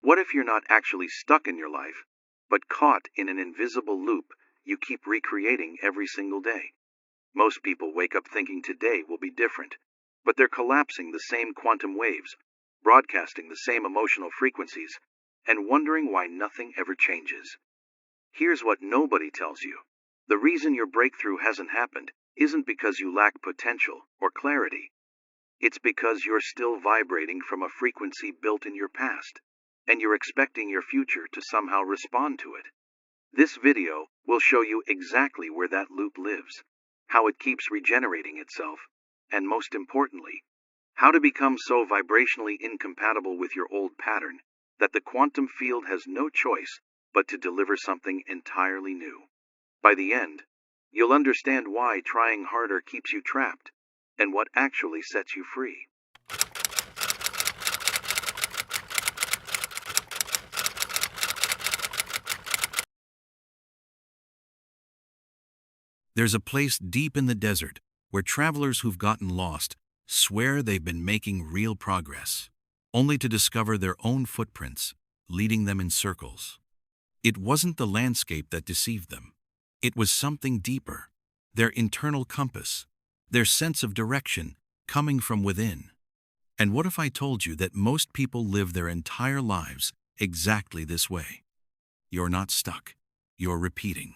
What if you're not actually stuck in your life, but caught in an invisible loop you keep recreating every single day? Most people wake up thinking today will be different, but they're collapsing the same quantum waves, broadcasting the same emotional frequencies, and wondering why nothing ever changes. Here's what nobody tells you. The reason your breakthrough hasn't happened isn't because you lack potential or clarity. It's because you're still vibrating from a frequency built in your past, and you're expecting your future to somehow respond to it. This video will show you exactly where that loop lives, how it keeps regenerating itself, and most importantly, how to become so vibrationally incompatible with your old pattern that the quantum field has no choice but to deliver something entirely new. By the end, you'll understand why trying harder keeps you trapped and what actually sets you free. There's a place deep in the desert where travelers who've gotten lost swear they've been making real progress, only to discover their own footprints, leading them in circles. It wasn't the landscape that deceived them. It was something deeper, their internal compass, their sense of direction coming from within. And what if I told you that most people live their entire lives exactly this way? You're not stuck. You're repeating.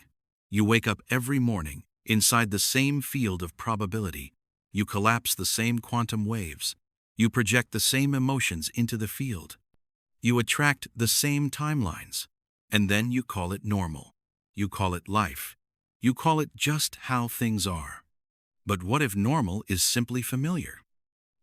You wake up every morning inside the same field of probability. You collapse the same quantum waves. You project the same emotions into the field. You attract the same timelines. And then you call it normal. You call it life. You call it just how things are. But what if normal is simply familiar?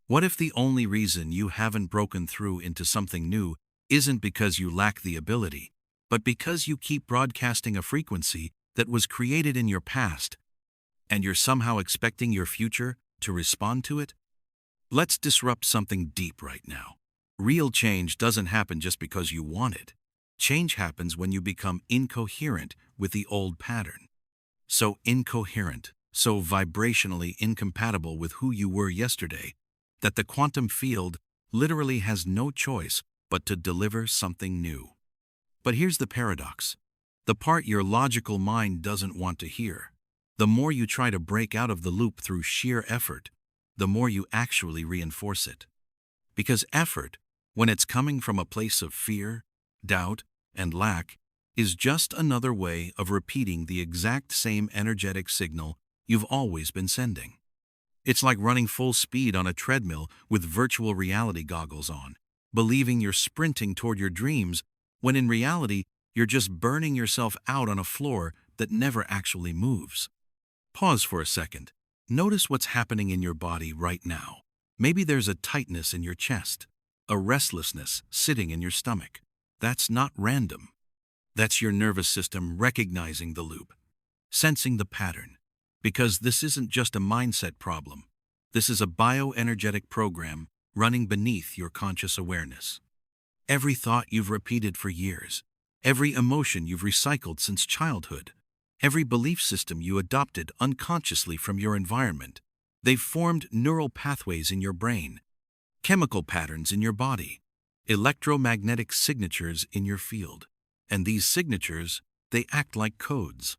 What if the only reason you haven't broken through into something new isn't because you lack the ability, but because you keep broadcasting a frequency that was created in your past, and you're somehow expecting your future to respond to it? Let's disrupt something deep right now. Real change doesn't happen just because you want it. Change happens when you become incoherent with the old pattern. So incoherent, so vibrationally incompatible with who you were yesterday, that the quantum field literally has no choice but to deliver something new. But here's the paradox. The part your logical mind doesn't want to hear. The more you try to break out of the loop through sheer effort, the more you actually reinforce it. Because effort, when it's coming from a place of fear, doubt, and lack, is just another way of repeating the exact same energetic signal you've always been sending. It's like running full speed on a treadmill with virtual reality goggles on, believing you're sprinting toward your dreams, when in reality, you're just burning yourself out on a floor that never actually moves. Pause for a second. Notice what's happening in your body right now. Maybe there's a tightness in your chest, a restlessness sitting in your stomach. That's not random. That's your nervous system recognizing the loop, sensing the pattern. Because this isn't just a mindset problem. This is a bioenergetic program running beneath your conscious awareness. Every thought you've repeated for years, every emotion you've recycled since childhood, every belief system you adopted unconsciously from your environment, they've formed neural pathways in your brain, chemical patterns in your body, electromagnetic signatures in your field. And these signatures, they act like codes.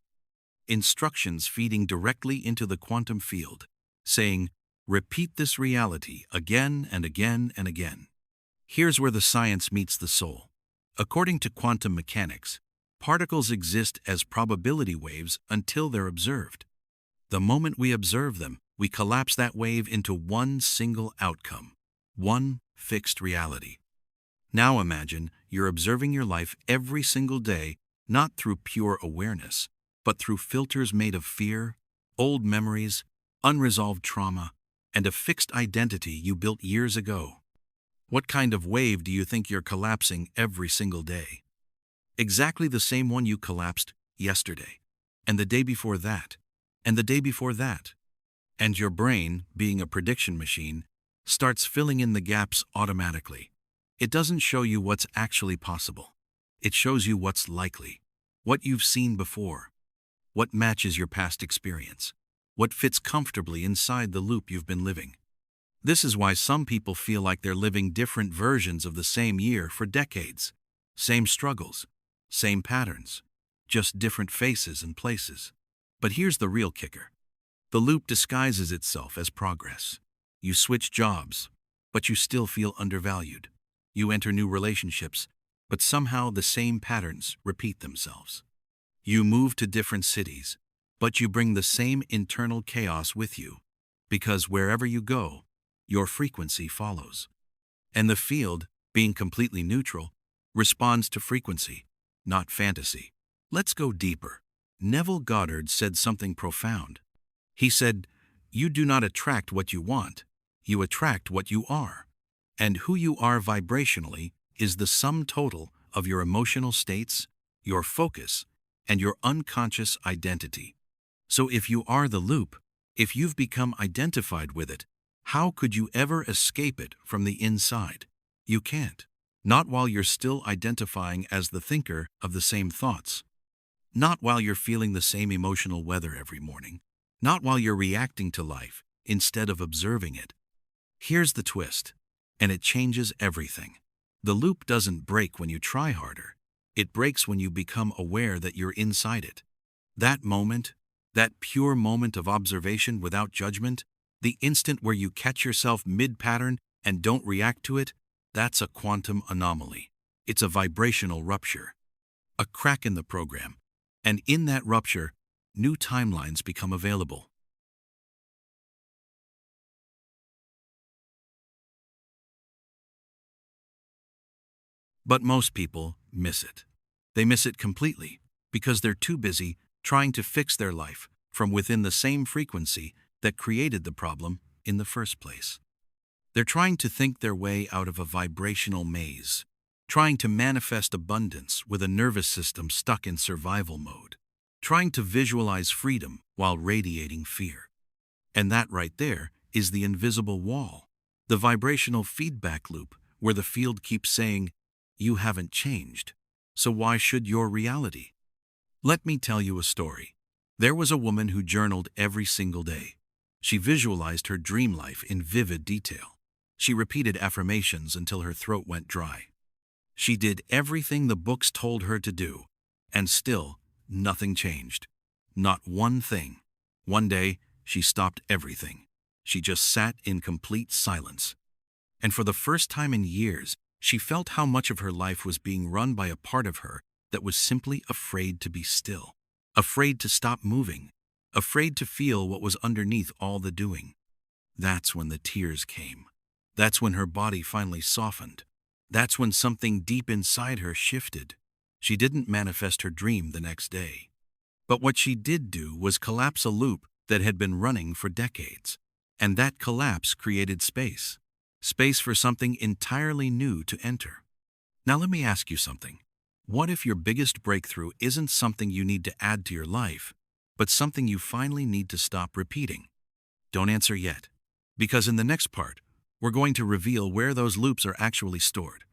Instructions feeding directly into the quantum field, saying, repeat this reality again and again and again. Here's where the science meets the soul. According to quantum mechanics, particles exist as probability waves until they're observed. The moment we observe them, we collapse that wave into one single outcome, one fixed reality. Now imagine you're observing your life every single day, not through pure awareness, but through filters made of fear, old memories, unresolved trauma, and a fixed identity you built years ago. What kind of wave do you think you're collapsing every single day? Exactly the same one you collapsed yesterday, and the day before that, and the day before that. And your brain, being a prediction machine, starts filling in the gaps automatically. It doesn't show you what's actually possible. It shows you what's likely, what you've seen before, what matches your past experience, what fits comfortably inside the loop you've been living. This is why some people feel like they're living different versions of the same year for decades. Same struggles, same patterns, just different faces and places. But here's the real kicker. The loop disguises itself as progress. You switch jobs, but you still feel undervalued. You enter new relationships, but somehow the same patterns repeat themselves. You move to different cities, but you bring the same internal chaos with you, because wherever you go, your frequency follows. And the field, being completely neutral, responds to frequency, not fantasy. Let's go deeper. Neville Goddard said something profound. He said, "You do not attract what you want, you attract what you are. And who you are vibrationally is the sum total of your emotional states, your focus, and your unconscious identity." So if you are the loop, if you've become identified with it, how could you ever escape it from the inside? You can't. Not while you're still identifying as the thinker of the same thoughts. Not while you're feeling the same emotional weather every morning. Not while you're reacting to life instead of observing it. Here's the twist, and it changes everything. The loop doesn't break when you try harder. It breaks when you become aware that you're inside it. That moment, that pure moment of observation without judgment, the instant where you catch yourself mid-pattern and don't react to it, that's a quantum anomaly. It's a vibrational rupture. A crack in the program. And in that rupture, new timelines become available. But most people miss it. They miss it completely because they're too busy trying to fix their life from within the same frequency that created the problem in the first place. They're trying to think their way out of a vibrational maze, trying to manifest abundance with a nervous system stuck in survival mode, trying to visualize freedom while radiating fear. And that right there is the invisible wall, the vibrational feedback loop where the field keeps saying, "You haven't changed, so why should your reality?" Let me tell you a story. There was a woman who journaled every single day. She visualized her dream life in vivid detail. She repeated affirmations until her throat went dry. She did everything the books told her to do, and still, nothing changed. Not one thing. One day, she stopped everything. She just sat in complete silence. And for the first time in years, she felt how much of her life was being run by a part of her that was simply afraid to be still, afraid to stop moving, afraid to feel what was underneath all the doing. That's when the tears came. That's when her body finally softened. That's when something deep inside her shifted. She didn't manifest her dream the next day. But what she did do was collapse a loop that had been running for decades. And that collapse created space. Space for something entirely new to enter. Now let me ask you something. What if your biggest breakthrough isn't something you need to add to your life, but something you finally need to stop repeating? Don't answer yet. Because in the next part, we're going to reveal where those loops are actually stored,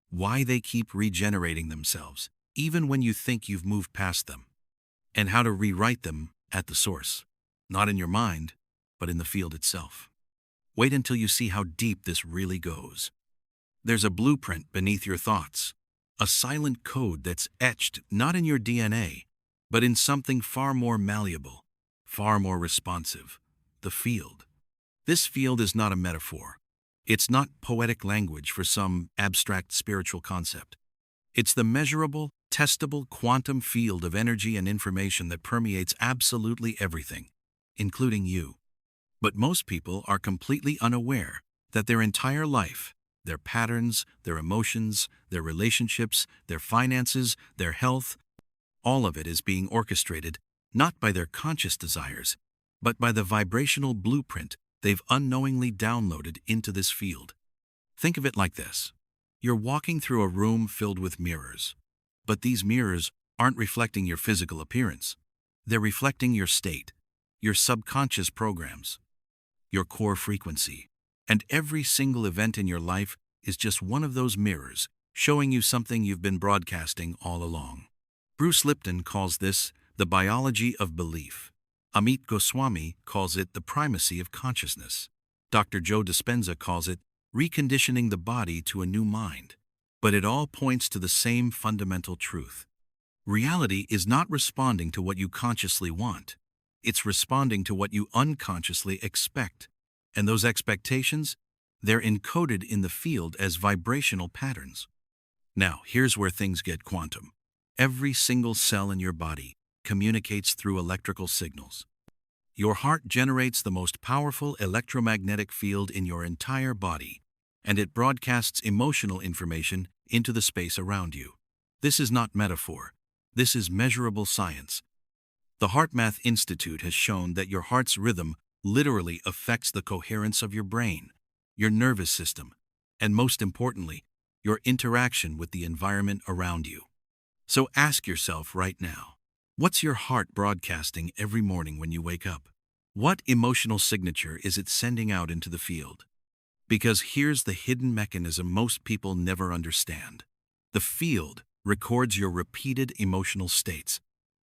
why they keep regenerating themselves, even when you think you've moved past them, and how to rewrite them at the source, not in your mind, but in the field itself. Wait until you see how deep this really goes. There's a blueprint beneath your thoughts, a silent code that's etched not in your DNA, but in something far more malleable, far more responsive, the field. This field is not a metaphor. It's not poetic language for some abstract spiritual concept. It's the measurable, testable quantum field of energy and information that permeates absolutely everything, including you. But most people are completely unaware that their entire life, their patterns, their emotions, their relationships, their finances, their health, all of it is being orchestrated not by their conscious desires, but by the vibrational blueprint they've unknowingly downloaded into this field. Think of it like this. You're walking through a room filled with mirrors, but these mirrors aren't reflecting your physical appearance. They're reflecting your state, your subconscious programs, your core frequency. And every single event in your life is just one of those mirrors showing you something you've been broadcasting all along. Bruce Lipton calls this the biology of belief. Amit Goswami calls it the primacy of consciousness. Dr. Joe Dispenza calls it reconditioning the body to a new mind. But it all points to the same fundamental truth. Reality is not responding to what you consciously want. It's responding to what you unconsciously expect. And those expectations, they're encoded in the field as vibrational patterns. Now, here's where things get quantum. Every single cell in your body communicates through electrical signals. Your heart generates the most powerful electromagnetic field in your entire body, and it broadcasts emotional information into the space around you. This is not metaphor. This is measurable science. The HeartMath Institute has shown that your heart's rhythm literally affects the coherence of your brain, your nervous system, and most importantly, your interaction with the environment around you. So ask yourself right now, what's your heart broadcasting every morning when you wake up? What emotional signature is it sending out into the field? Because here's the hidden mechanism most people never understand. The field records your repeated emotional states,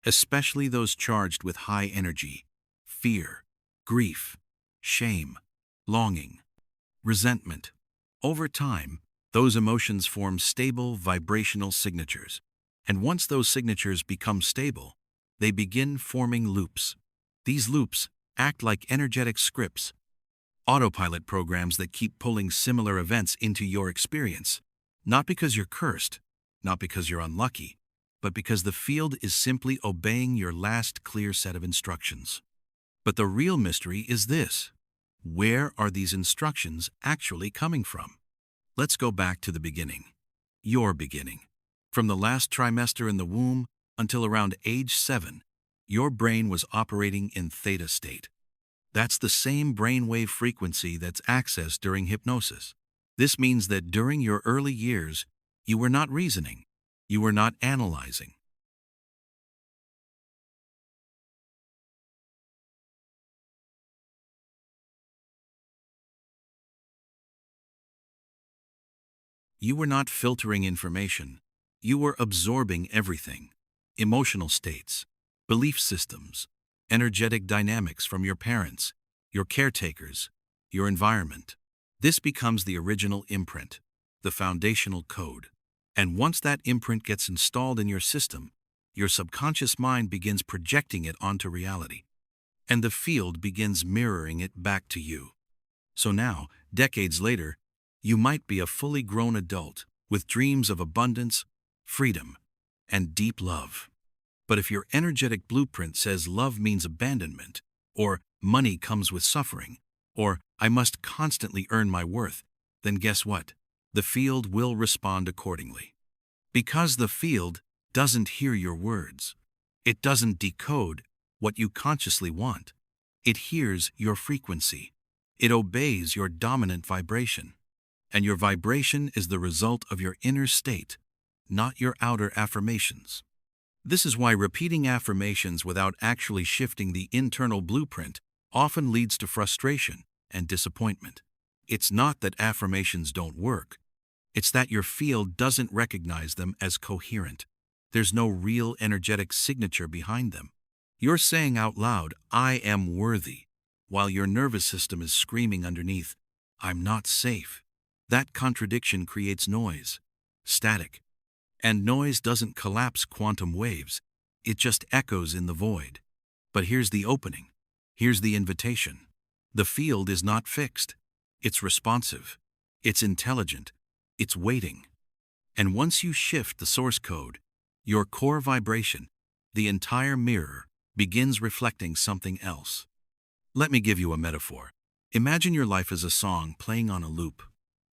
especially those charged with high energy, fear, grief, shame, longing, resentment. Over time, those emotions form stable vibrational signatures, and once those signatures become stable, they begin forming loops. These loops act like energetic scripts, autopilot programs that keep pulling similar events into your experience, not because you're cursed, not because you're unlucky, but because the field is simply obeying your last clear set of instructions. But the real mystery is this: where are these instructions actually coming from? Let's go back to the beginning. Your beginning. From the last trimester in the womb until around age 7, your brain was operating in theta state. That's the same brainwave frequency that's accessed during hypnosis. This means that during your early years, you were not reasoning. You were not analyzing. You were not filtering information. You were absorbing everything: emotional states, belief systems, energetic dynamics from your parents, your caretakers, your environment. This becomes the original imprint, the foundational code. And once that imprint gets installed in your system, your subconscious mind begins projecting it onto reality, and the field begins mirroring it back to you. So now, decades later, you might be a fully grown adult with dreams of abundance, freedom, and deep love. But if your energetic blueprint says love means abandonment, or money comes with suffering, or I must constantly earn my worth, then guess what? The field will respond accordingly. Because the field doesn't hear your words. It doesn't decode what you consciously want. It hears your frequency. It obeys your dominant vibration. And your vibration is the result of your inner state, not your outer affirmations. This is why repeating affirmations without actually shifting the internal blueprint often leads to frustration and disappointment. It's not that affirmations don't work. It's that your field doesn't recognize them as coherent. There's no real energetic signature behind them. You're saying out loud, "I am worthy," while your nervous system is screaming underneath, "I'm not safe." That contradiction creates noise, static. And noise doesn't collapse quantum waves. It just echoes in the void. But here's the opening. Here's the invitation. The field is not fixed. It's responsive. It's intelligent. It's waiting. And once you shift the source code, your core vibration, the entire mirror, begins reflecting something else. Let me give you a metaphor. Imagine your life as a song playing on a loop.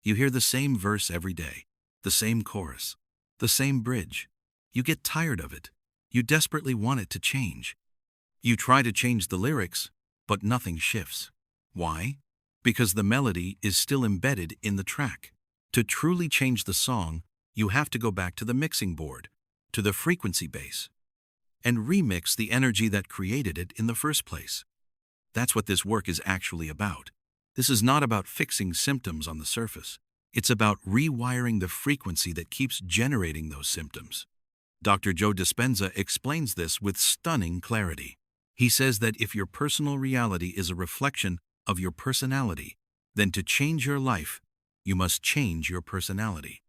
You hear the same verse every day, the same chorus, the same bridge. You get tired of it. You desperately want it to change. You try to change the lyrics, but nothing shifts. Why? Because the melody is still embedded in the track. To truly change the song, you have to go back to the mixing board, to the frequency base, and remix the energy that created it in the first place. That's what this work is actually about. This is not about fixing symptoms on the surface. It's about rewiring the frequency that keeps generating those symptoms. Dr. Joe Dispenza explains this with stunning clarity. He says that if your personal reality is a reflection of your personality, then to change your life, you must change your personality.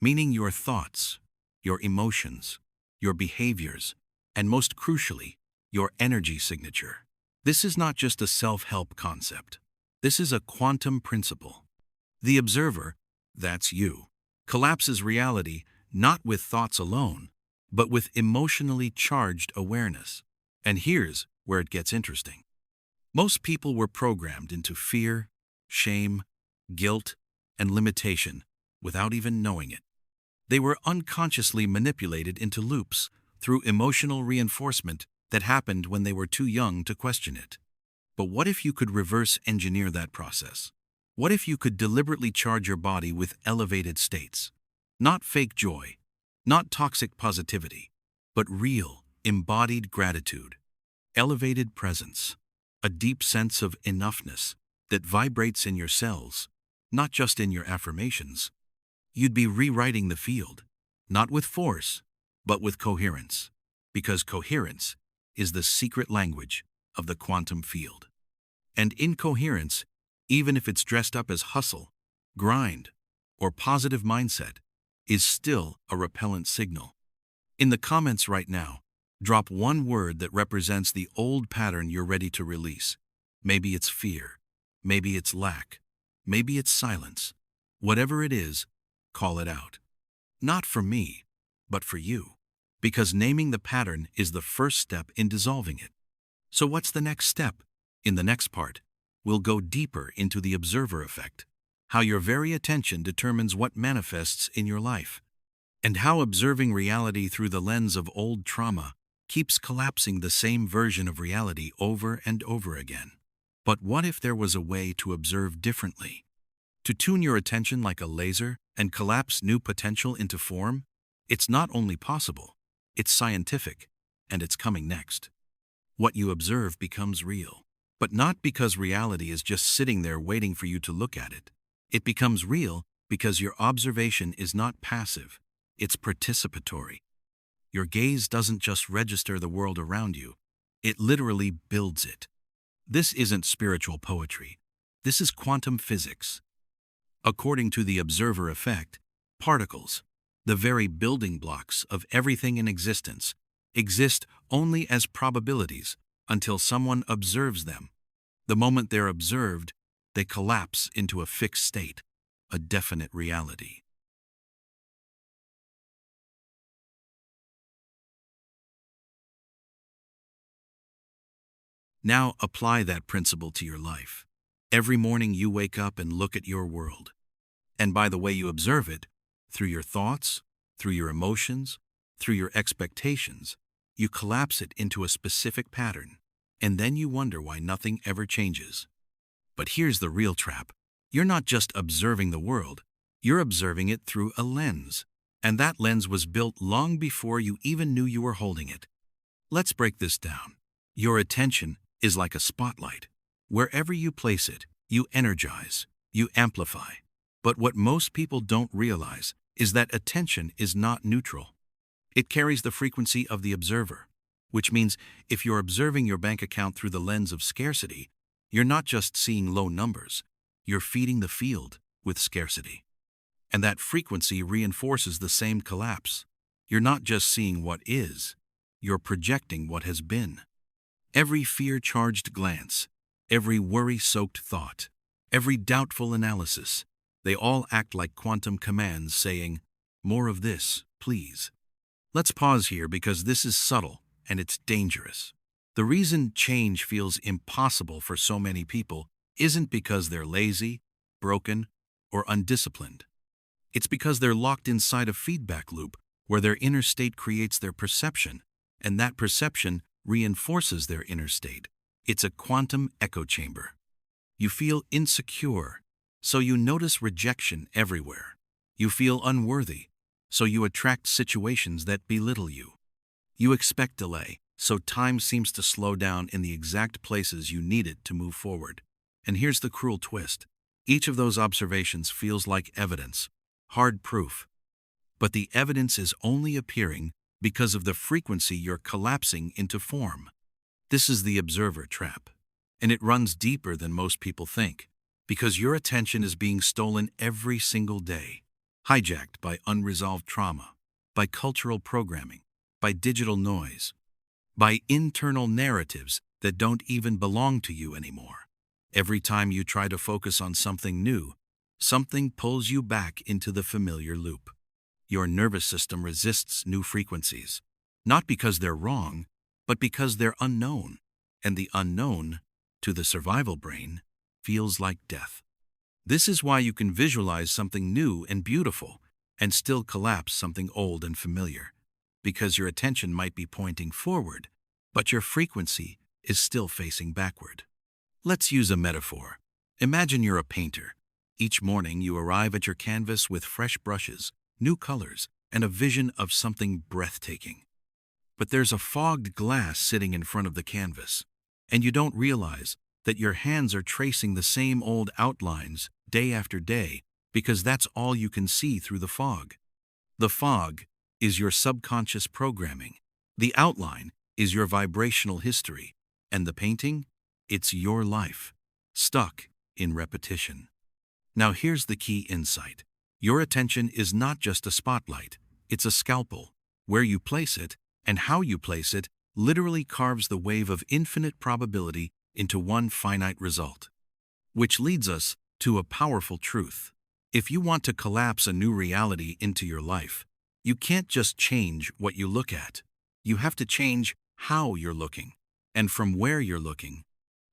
meaning your thoughts, your emotions, your behaviors, and most crucially, your energy signature. This is not just a self-help concept. This is a quantum principle. The observer, that's you, collapses reality not with thoughts alone, but with emotionally charged awareness. And here's where it gets interesting. Most people were programmed into fear, shame, guilt, and limitation without even knowing it. They were unconsciously manipulated into loops through emotional reinforcement that happened when they were too young to question it. But what if you could reverse engineer that process? What if you could deliberately charge your body with elevated states? Not fake joy, not toxic positivity, but real, embodied gratitude, elevated presence, a deep sense of enoughness that vibrates in your cells, not just in your affirmations. You'd be rewriting the field, not with force, but with coherence, because coherence is the secret language of the quantum field. And incoherence, even if it's dressed up as hustle, grind, or positive mindset, is still a repellent signal. In the comments right now, drop one word that represents the old pattern you're ready to release. Maybe it's fear, maybe it's lack, maybe it's silence. Whatever it is, call it out. Not for me, but for you. Because naming the pattern is the first step in dissolving it. So what's the next step? In the next part, we'll go deeper into the observer effect, how your very attention determines what manifests in your life, and how observing reality through the lens of old trauma keeps collapsing the same version of reality over and over again. But what if there was a way to observe differently? To tune your attention like a laser and collapse new potential into form? It's not only possible, it's scientific, and it's coming next. What you observe becomes real, but not because reality is just sitting there waiting for you to look at it. It becomes real because your observation is not passive, it's participatory. Your gaze doesn't just register the world around you, it literally builds it. This isn't spiritual poetry. This is quantum physics. According to the observer effect, particles, the very building blocks of everything in existence, exist only as probabilities until someone observes them. The moment they're observed, they collapse into a fixed state, a definite reality. Now apply that principle to your life. Every morning you wake up and look at your world. And by the way you observe it, through your thoughts, through your emotions, through your expectations, you collapse it into a specific pattern, and then you wonder why nothing ever changes. But here's the real trap. You're not just observing the world, you're observing it through a lens. And that lens was built long before you even knew you were holding it. Let's break this down. Your attention is like a spotlight. Wherever you place it, you energize, you amplify. But what most people don't realize is that attention is not neutral. It carries the frequency of the observer, which means if you're observing your bank account through the lens of scarcity, you're not just seeing low numbers, you're feeding the field with scarcity. And that frequency reinforces the same collapse. You're not just seeing what is, you're projecting what has been. Every fear-charged glance, every worry-soaked thought, every doubtful analysis, they all act like quantum commands saying, "More of this, please." Let's pause here because this is subtle and it's dangerous. The reason change feels impossible for so many people isn't because they're lazy, broken, or undisciplined. It's because they're locked inside a feedback loop where their inner state creates their perception, and that perception reinforces their inner state. It's a quantum echo chamber. You feel insecure, so you notice rejection everywhere. You feel unworthy, so you attract situations that belittle you. You expect delay, so time seems to slow down in the exact places you need it to move forward. And here's the cruel twist. Each of those observations feels like evidence, hard proof. But the evidence is only appearing because of the frequency you're collapsing into form. This is the observer trap, and it runs deeper than most people think, because your attention is being stolen every single day. hijacked by unresolved trauma, by cultural programming, by digital noise, by internal narratives that don't even belong to you anymore. Every time you try to focus on something new, something pulls you back into the familiar loop. Your nervous system resists new frequencies, not because they're wrong, but because they're unknown. And the unknown, to the survival brain, feels like death. This is why you can visualize something new and beautiful and still collapse something old and familiar, because your attention might be pointing forward, but your frequency is still facing backward. Let's use a metaphor. Imagine you're a painter. Each morning you arrive at your canvas with fresh brushes, new colors, and a vision of something breathtaking. But there's a fogged glass sitting in front of the canvas, and you don't realize that your hands are tracing the same old outlines day after day because that's all you can see through the fog. The fog is your subconscious programming. The outline is your vibrational history, and the painting, it's your life, stuck in repetition. Now here's the key insight. Your attention is not just a spotlight, it's a scalpel. Where you place it and how you place it literally carves the wave of infinite probability into one finite result. Which leads us to a powerful truth. If you want to collapse a new reality into your life, you can't just change what you look at. You have to change how you're looking and from where you're looking.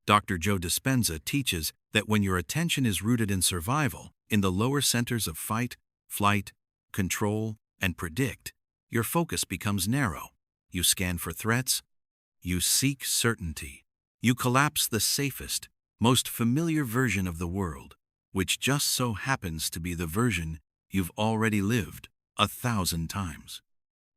Dr. Joe Dispenza teaches that when your attention is rooted in survival, in the lower centers of fight, flight, control, and predict, your focus becomes narrow. You scan for threats. You seek certainty. You collapse the safest, most familiar version of the world, which just so happens to be the version you've already lived 1,000 times.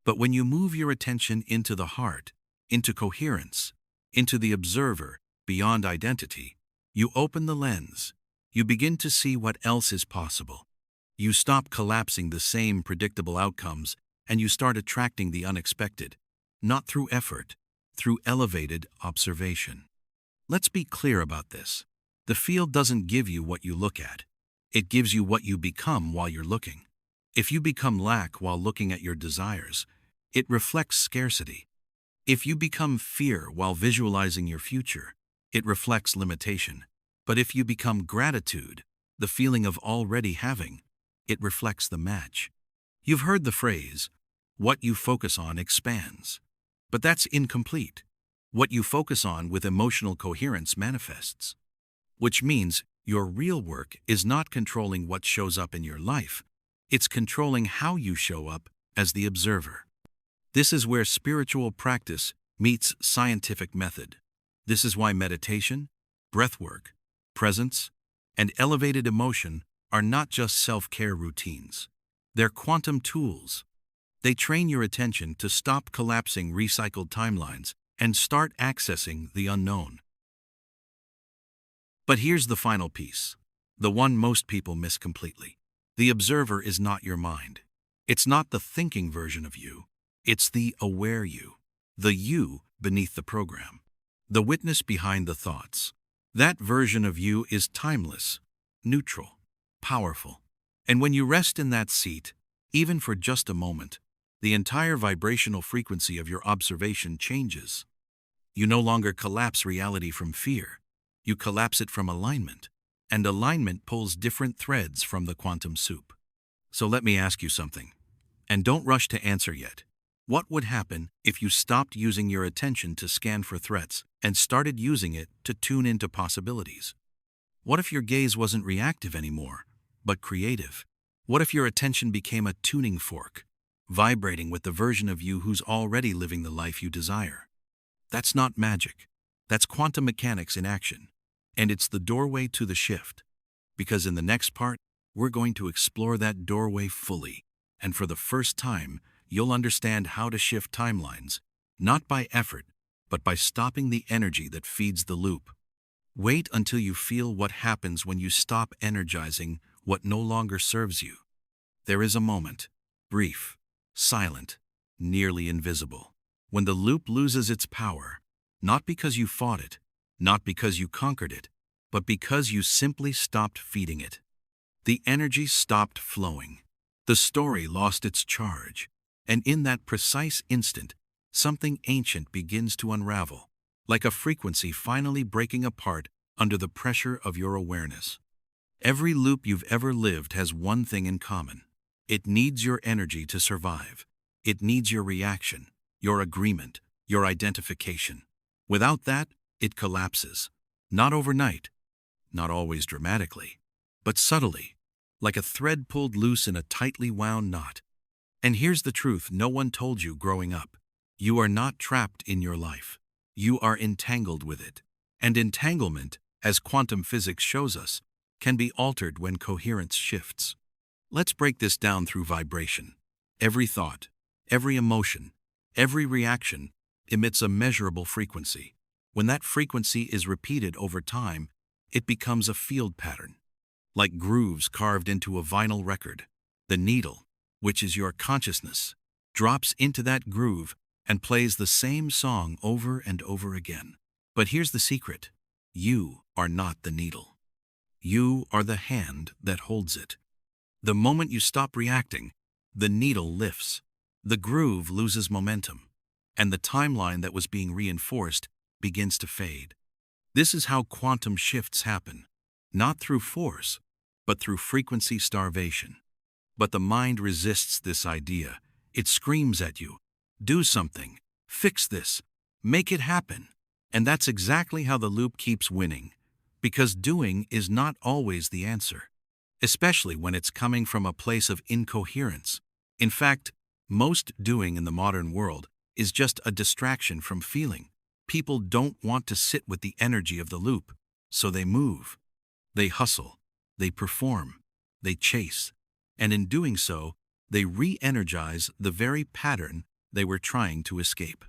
But when you move your attention into the heart, into coherence, into the observer, beyond identity, you open the lens. You begin to see what else is possible. You stop collapsing the same predictable outcomes, and you start attracting the unexpected, not through effort, through elevated observation. Let's be clear about this. The field doesn't give you what you look at. It gives you what you become while you're looking. If you become lack while looking at your desires, it reflects scarcity. If you become fear while visualizing your future, it reflects limitation. But if you become gratitude, the feeling of already having, it reflects the match. You've heard the phrase, what you focus on expands. But that's incomplete. What you focus on with emotional coherence manifests. Which means your real work is not controlling what shows up in your life. It's controlling how you show up as the observer. This is where spiritual practice meets scientific method. This is why meditation, breathwork, presence, and elevated emotion are not just self-care routines. They're quantum tools. They train your attention to stop collapsing recycled timelines and start accessing the unknown. But here's the final piece, the one most people miss completely. The observer is not your mind. It's not the thinking version of you. It's the aware you, the you beneath the program, the witness behind the thoughts. That version of you is timeless, neutral, powerful. And when you rest in that seat, even for just a moment, the entire vibrational frequency of your observation changes. You no longer collapse reality from fear. You collapse it from alignment. And alignment pulls different threads from the quantum soup. So let me ask you something. And don't rush to answer yet. What would happen if you stopped using your attention to scan for threats and started using it to tune into possibilities? What if your gaze wasn't reactive anymore, but creative? What if your attention became a tuning fork, vibrating with the version of you who's already living the life you desire? That's not magic. That's quantum mechanics in action. And it's the doorway to the shift. Because in the next part, we're going to explore that doorway fully. And for the first time, you'll understand how to shift timelines, not by effort, but by stopping the energy that feeds the loop. Wait until you feel what happens when you stop energizing what no longer serves you. There is a moment, brief, silent, nearly invisible, when the loop loses its power, not because you fought it, not because you conquered it, but because you simply stopped feeding it. The energy stopped flowing. The story lost its charge, and in that precise instant, something ancient begins to unravel, like a frequency finally breaking apart under the pressure of your awareness. Every loop you've ever lived has one thing in common. It needs your energy to survive. It needs your reaction, your agreement, your identification. Without that, it collapses. Not overnight, not always dramatically, but subtly, like a thread pulled loose in a tightly wound knot. And here's the truth no one told you growing up. You are not trapped in your life. You are entangled with it. And entanglement, as quantum physics shows us, can be altered when coherence shifts. Let's break this down through vibration. Every thought, every emotion, every reaction emits a measurable frequency. When that frequency is repeated over time, it becomes a field pattern. Like grooves carved into a vinyl record, the needle, which is your consciousness, drops into that groove and plays the same song over and over again. But here's the secret. You are not the needle. You are the hand that holds it. The moment you stop reacting, the needle lifts, the groove loses momentum, and the timeline that was being reinforced begins to fade. This is how quantum shifts happen, not through force, but through frequency starvation. But the mind resists this idea. It screams at you, do something, fix this, make it happen. And that's exactly how the loop keeps winning, because doing is not always the answer, especially when it's coming from a place of incoherence. In fact, most doing in the modern world is just a distraction from feeling. People don't want to sit with the energy of the loop, so they move. They hustle, they perform, they chase, and in doing so, they re-energize the very pattern they were trying to escape.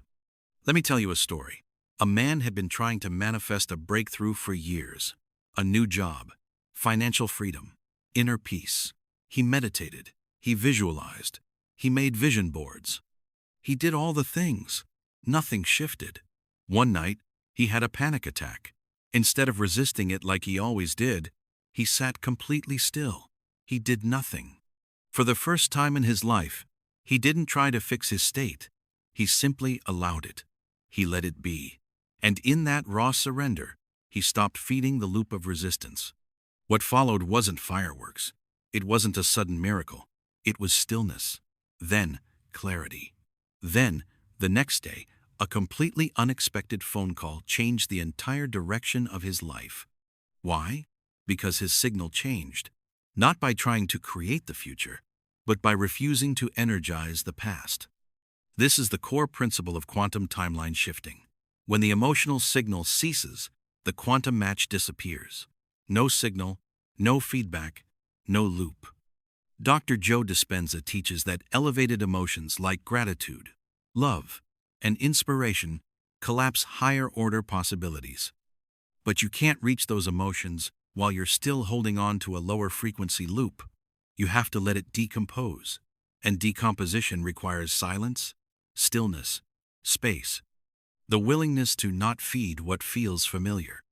Let me tell you a story. A man had been trying to manifest a breakthrough for years. A new job, financial freedom, inner peace. He meditated, he visualized, he made vision boards. He did all the things. Nothing shifted. One night, he had a panic attack. Instead of resisting it like he always did, he sat completely still. He did nothing. For the first time in his life, he didn't try to fix his state. He simply allowed it. He let it be. And in that raw surrender, he stopped feeding the loop of resistance. What followed wasn't fireworks. It wasn't a sudden miracle. It was stillness. Then, clarity. Then, the next day, a completely unexpected phone call changed the entire direction of his life. Why? Because his signal changed. Not by trying to create the future, but by refusing to energize the past. This is the core principle of quantum timeline shifting. When the emotional signal ceases, the quantum match disappears. No signal, no feedback, no loop. Dr. Joe Dispenza teaches that elevated emotions like gratitude, love, and inspiration collapse higher-order possibilities. But you can't reach those emotions while you're still holding on to a lower-frequency loop. You have to let it decompose, and decomposition requires silence, stillness, space, the willingness to not feed what feels familiar.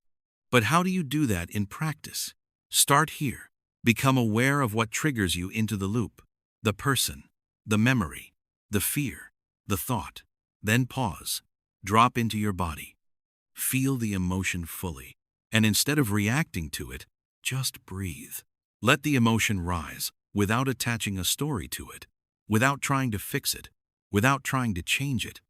But how do you do that in practice? Start here. Become aware of what triggers you into the loop, the person, the memory, the fear, the thought. Then pause, drop into your body. Feel the emotion fully, and instead of reacting to it, just breathe. Let the emotion rise without attaching a story to it, without trying to fix it, without trying to change it.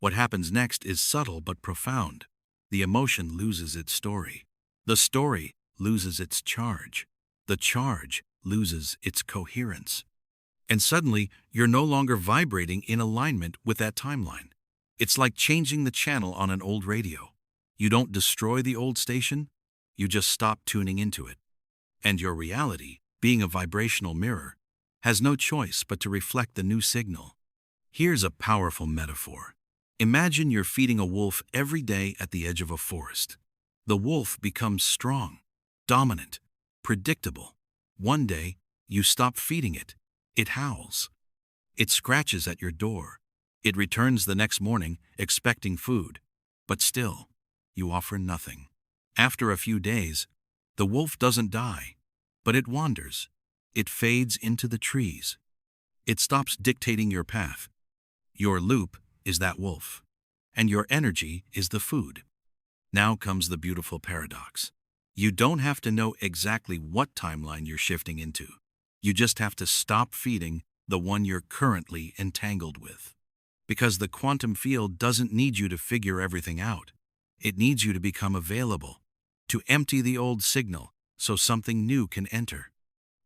What happens next is subtle but profound. The emotion loses its story. The story loses its charge. The charge loses its coherence. And suddenly, you're no longer vibrating in alignment with that timeline. It's like changing the channel on an old radio. You don't destroy the old station, you just stop tuning into it. And your reality, being a vibrational mirror, has no choice but to reflect the new signal. Here's a powerful metaphor. Imagine you're feeding a wolf every day at the edge of a forest. The wolf becomes strong, dominant, predictable. One day, you stop feeding it. It howls. It scratches at your door. It returns the next morning expecting food. But still, you offer nothing. After a few days, the wolf doesn't die, but it wanders. It fades into the trees. It stops dictating your path. Your loop is that wolf, and your energy is the food. Now comes the beautiful paradox. You don't have to know exactly what timeline you're shifting into. You just have to stop feeding the one you're currently entangled with. Because the quantum field doesn't need you to figure everything out. It needs you to become available, to empty the old signal so something new can enter.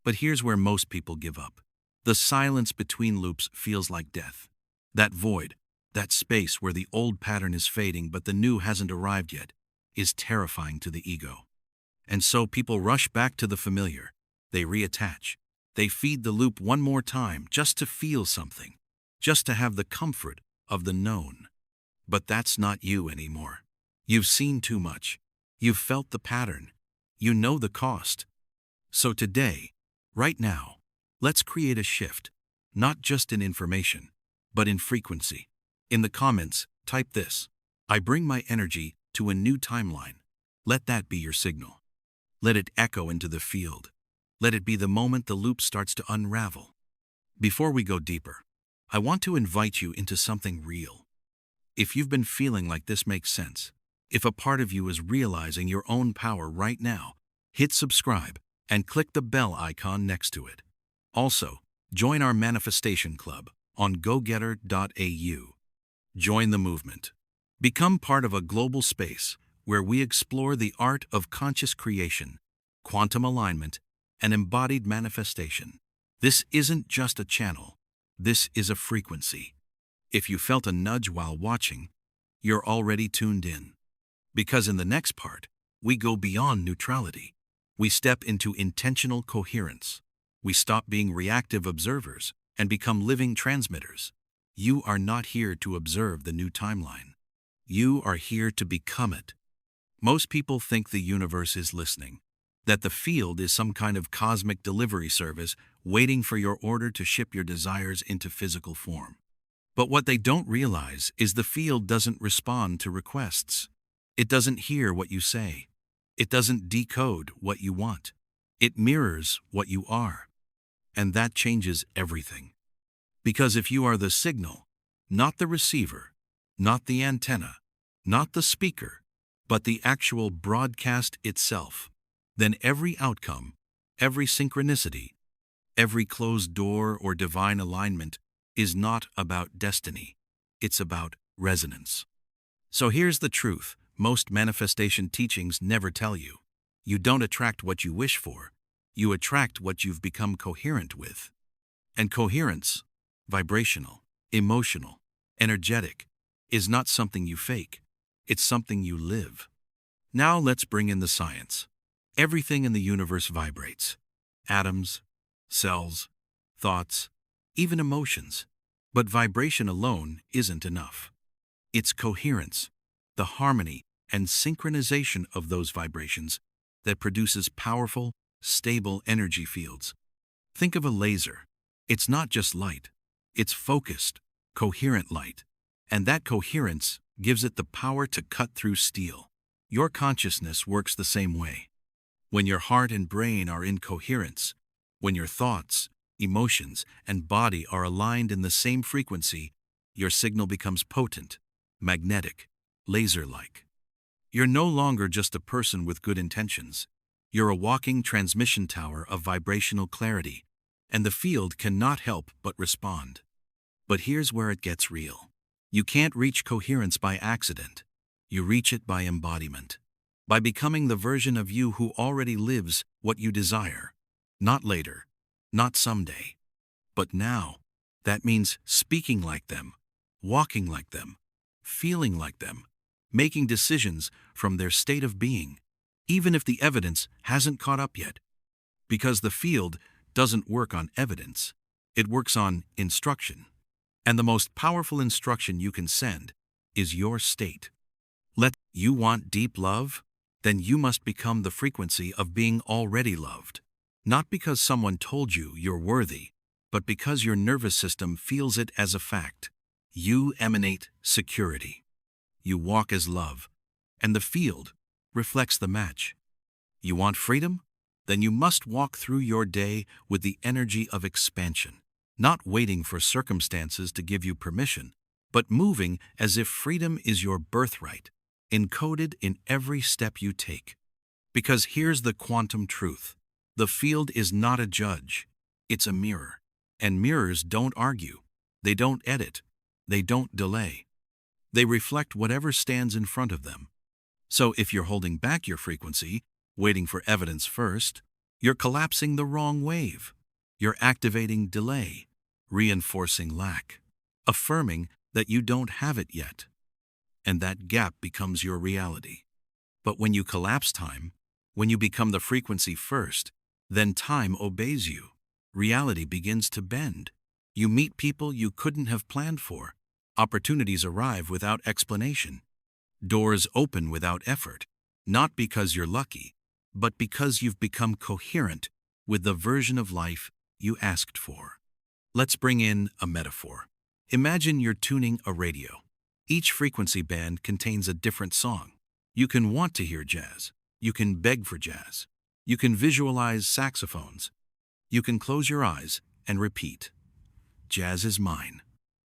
But here's where most people give up. The silence between loops feels like death. That void, that space where the old pattern is fading but the new hasn't arrived yet, is terrifying to the ego. And so people rush back to the familiar. They reattach. They feed the loop one more time just to feel something, just to have the comfort of the known. But that's not you anymore. You've seen too much. You've felt the pattern. You know the cost. So today, right now, let's create a shift, not just in information, but in frequency. In the comments, type this: I bring my energy to a new timeline. Let that be your signal. Let it echo into the field. Let it be the moment the loop starts to unravel. Before we go deeper, I want to invite you into something real. If you've been feeling like this makes sense, if a part of you is realizing your own power right now, hit subscribe and click the bell icon next to it. Also, join our manifestation club on gogetter.au. Join the movement. Become part of a global space where we explore the art of conscious creation, quantum alignment, and embodied manifestation. This isn't just a channel. This is a frequency. If you felt a nudge while watching, you're already tuned in. Because in the next part, we go beyond neutrality. We step into intentional coherence. We stop being reactive observers and become living transmitters. You are not here to observe the new timeline. You are here to become it. Most people think the universe is listening, that the field is some kind of cosmic delivery service waiting for your order to ship your desires into physical form. But what they don't realize is the field doesn't respond to requests. It doesn't hear what you say. It doesn't decode what you want. It mirrors what you are. And that changes everything. Because if you are the signal, not the receiver, not the antenna, not the speaker, but the actual broadcast itself, then every outcome, every synchronicity, every closed door or divine alignment is not about destiny. It's about resonance. So here's the truth. Most manifestation teachings never tell you. You don't attract what you wish for. You attract what you've become coherent with. And coherence, vibrational, emotional, energetic, is not something you fake. It's something you live. Now let's bring in the science. Everything in the universe vibrates. Atoms, cells, thoughts, even emotions. But vibration alone isn't enough. It's coherence, the harmony and synchronization of those vibrations that produces powerful, stable energy fields. Think of a laser. It's not just light. It's focused, coherent light. And that coherence gives it the power to cut through steel. Your consciousness works the same way. When your heart and brain are in coherence, when your thoughts, emotions, and body are aligned in the same frequency, your signal becomes potent, magnetic, laser-like. You're no longer just a person with good intentions. You're a walking transmission tower of vibrational clarity, and the field cannot help but respond. But here's where it gets real. You can't reach coherence by accident. You reach it by embodiment. By becoming the version of you who already lives what you desire. Not later, not someday, but now. That means speaking like them, walking like them, feeling like them, making decisions from their state of being, even if the evidence hasn't caught up yet. Because the field doesn't work on evidence, it works on instruction. And the most powerful instruction you can send is your state. You want deep love? Then you must become the frequency of being already loved. Not because someone told you you're worthy, but because your nervous system feels it as a fact. You emanate security. You walk as love, and the field reflects the match. You want freedom? Then you must walk through your day with the energy of expansion, not waiting for circumstances to give you permission, but moving as if freedom is your birthright, encoded in every step you take. Because here's the quantum truth. The field is not a judge, it's a mirror. And mirrors don't argue, they don't edit, they don't delay. They reflect whatever stands in front of them. So if you're holding back your frequency, waiting for evidence first, you're collapsing the wrong wave. You're activating delay, reinforcing lack, affirming that you don't have it yet. And that gap becomes your reality. But when you collapse time, when you become the frequency first, then time obeys you. Reality begins to bend. You meet people you couldn't have planned for. Opportunities arrive without explanation. Doors open without effort, not because you're lucky, but because you've become coherent with the version of life you asked for. Let's bring in a metaphor. Imagine you're tuning a radio. Each frequency band contains a different song. You can want to hear jazz. You can beg for jazz. You can visualize saxophones. You can close your eyes and repeat, "Jazz is mine."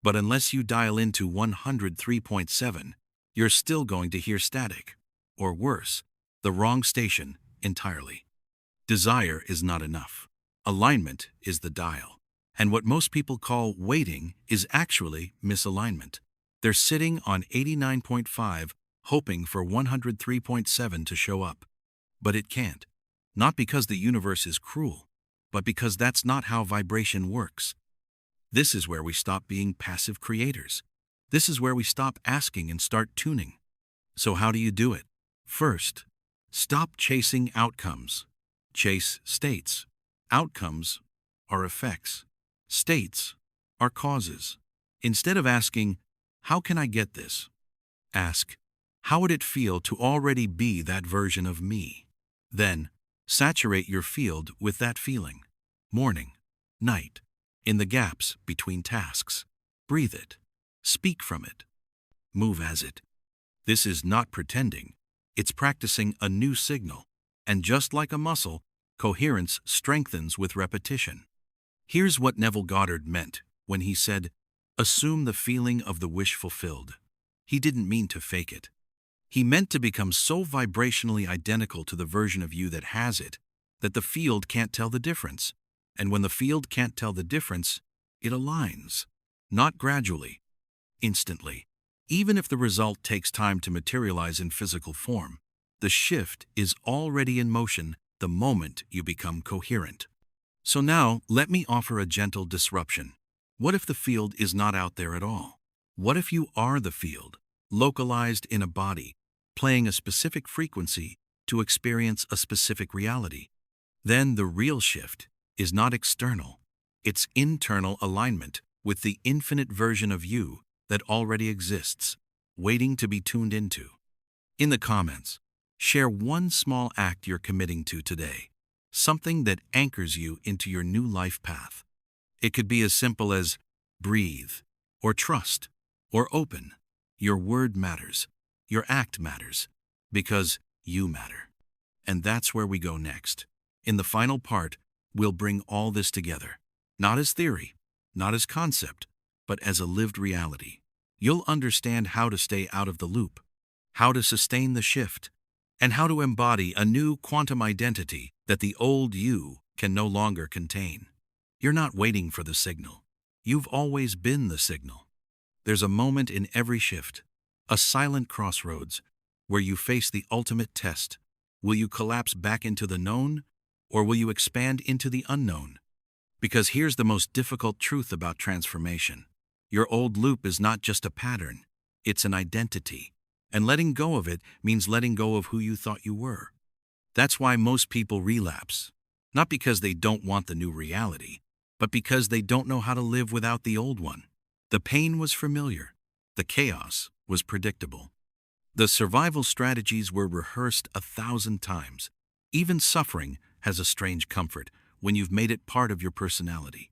But unless you dial into 103.7, you're still going to hear static, or worse, the wrong station entirely. Desire is not enough. Alignment is the dial. And what most people call waiting is actually misalignment. They're sitting on 89.5, hoping for 103.7 to show up. But it can't. Not because the universe is cruel, but because that's not how vibration works. This is where we stop being passive creators. This is where we stop asking and start tuning. So how do you do it? First, stop chasing outcomes. Chase states. Outcomes are effects. States are causes. Instead of asking, "How can I get this?" ask, "How would it feel to already be that version of me?" Then, saturate your field with that feeling. Morning, night, in the gaps between tasks. Breathe it. Speak from it. Move as it. This is not pretending. It's practicing a new signal. And just like a muscle, coherence strengthens with repetition. Here's what Neville Goddard meant when he said, "Assume the feeling of the wish fulfilled." He didn't mean to fake it. He meant to become so vibrationally identical to the version of you that has it, that the field can't tell the difference. And when the field can't tell the difference, it aligns. Not gradually, instantly. Even if the result takes time to materialize in physical form, the shift is already in motion the moment you become coherent. So now, let me offer a gentle disruption. What if the field is not out there at all? What if you are the field, localized in a body, playing a specific frequency to experience a specific reality? Then the real shift is not external. It's internal alignment with the infinite version of you that already exists, waiting to be tuned into. In the comments, share one small act you're committing to today, something that anchors you into your new life path. It could be as simple as breathe, or trust, or open. Your word matters. Your act matters. Because you matter. And that's where we go next. In the final part, we'll bring all this together. Not as theory, not as concept, but as a lived reality. You'll understand how to stay out of the loop, how to sustain the shift, and how to embody a new quantum identity that the old you can no longer contain. You're not waiting for the signal. You've always been the signal. There's a moment in every shift, a silent crossroads, where you face the ultimate test. Will you collapse back into the known, or will you expand into the unknown? Because here's the most difficult truth about transformation. Your old loop is not just a pattern, it's an identity. And letting go of it means letting go of who you thought you were. That's why most people relapse. Not because they don't want the new reality, but because they don't know how to live without the old one. The pain was familiar. The chaos was predictable. The survival strategies were rehearsed 1,000 times. Even suffering has a strange comfort when you've made it part of your personality.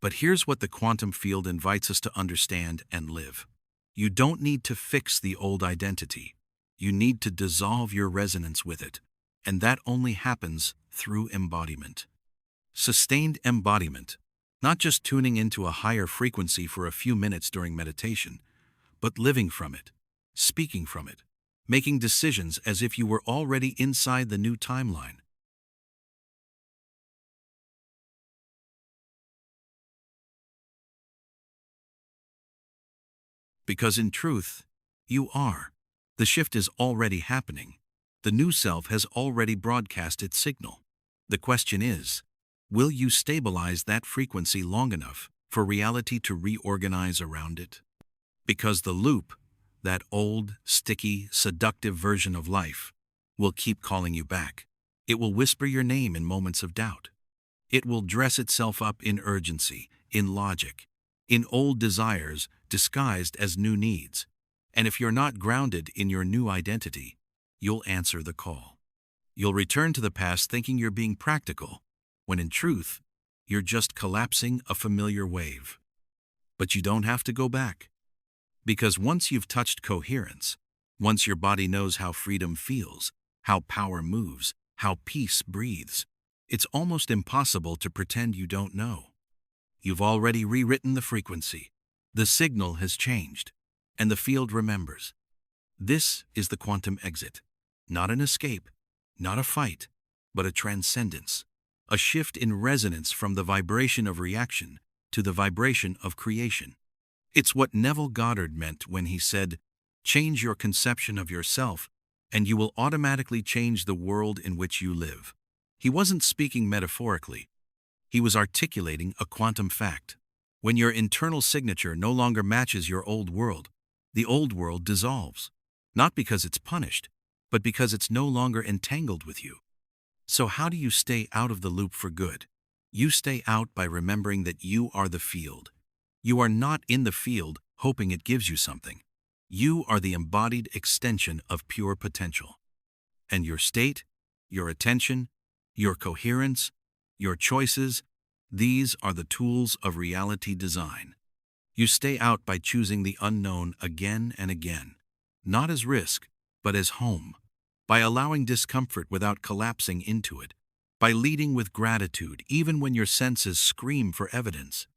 But here's what the quantum field invites us to understand and live. You don't need to fix the old identity. You need to dissolve your resonance with it, and that only happens through embodiment. Sustained embodiment, not just tuning into a higher frequency for a few minutes during meditation, but living from it, speaking from it, making decisions as if you were already inside the new timeline. Because in truth, you are. The shift is already happening. The new self has already broadcast its signal. The question is, will you stabilize that frequency long enough for reality to reorganize around it? Because the loop, that old, sticky, seductive version of life, will keep calling you back. It will whisper your name in moments of doubt. It will dress itself up in urgency, in logic, in old desires disguised as new needs. And if you're not grounded in your new identity, you'll answer the call. You'll return to the past thinking you're being practical, when in truth, you're just collapsing a familiar wave. But you don't have to go back. Because once you've touched coherence, once your body knows how freedom feels, how power moves, how peace breathes, it's almost impossible to pretend you don't know. You've already rewritten the frequency. The signal has changed, and the field remembers. This is the quantum exit. Not an escape, not a fight, but a transcendence. A shift in resonance from the vibration of reaction to the vibration of creation. It's what Neville Goddard meant when he said, "Change your conception of yourself, and you will automatically change the world in which you live." He wasn't speaking metaphorically. He was articulating a quantum fact. When your internal signature no longer matches your old world, the old world dissolves. Not because it's punished, but because it's no longer entangled with you. So how do you stay out of the loop for good? You stay out by remembering that you are the field. You are not in the field hoping it gives you something. You are the embodied extension of pure potential. And your state, your attention, your coherence, your choices, these are the tools of reality design. You stay out by choosing the unknown again and again, not as risk, but as home, by allowing discomfort without collapsing into it, by leading with gratitude even when your senses scream for evidence,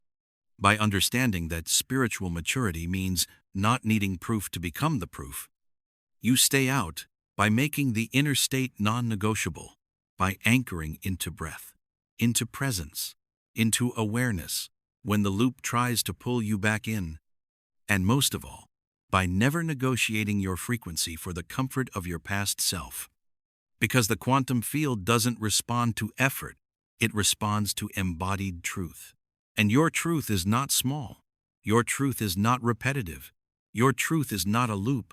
by understanding that spiritual maturity means not needing proof to become the proof. You stay out by making the inner state non-negotiable, by anchoring into breath, into presence, into awareness when the loop tries to pull you back in, and most of all, by never negotiating your frequency for the comfort of your past self. Because the quantum field doesn't respond to effort, it responds to embodied truth. And your truth is not small. Your truth is not repetitive. Your truth is not a loop.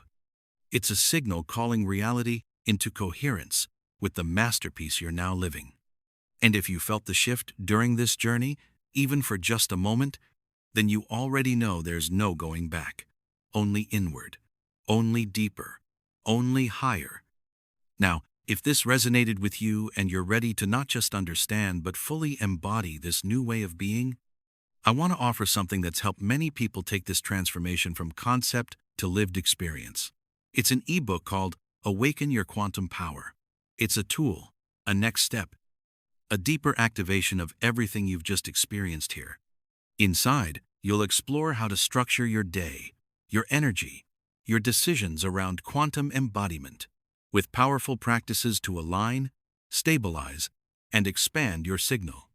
It's a signal calling reality into coherence with the masterpiece you're now living. And if you felt the shift during this journey, even for just a moment, then you already know there's no going back. Only inward, only deeper, only higher. Now, if this resonated with you and you're ready to not just understand but fully embody this new way of being, I want to offer something that's helped many people take this transformation from concept to lived experience. It's an ebook called Awaken Your Quantum Power. It's a tool, a next step, a deeper activation of everything you've just experienced here. Inside, you'll explore how to structure your day, your energy, your decisions around quantum embodiment, with powerful practices to align, stabilize, and expand your signal.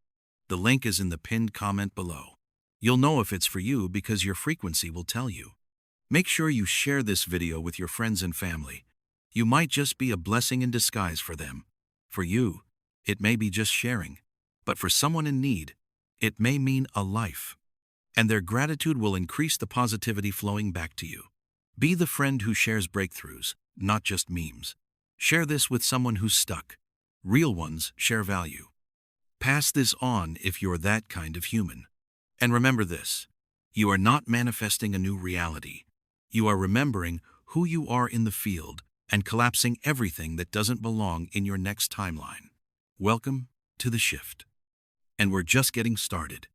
The link is in the pinned comment below. You'll know if it's for you because your frequency will tell you. Make sure you share this video with your friends and family. You might just be a blessing in disguise for them. For you, it may be just sharing, but for someone in need, it may mean a life. And their gratitude will increase the positivity flowing back to you. Be the friend who shares breakthroughs, not just memes. Share this with someone who's stuck. Real ones share value. Pass this on if you're that kind of human. And remember this, you are not manifesting a new reality. You are remembering who you are in the field and collapsing everything that doesn't belong in your next timeline. Welcome to the shift. And we're just getting started.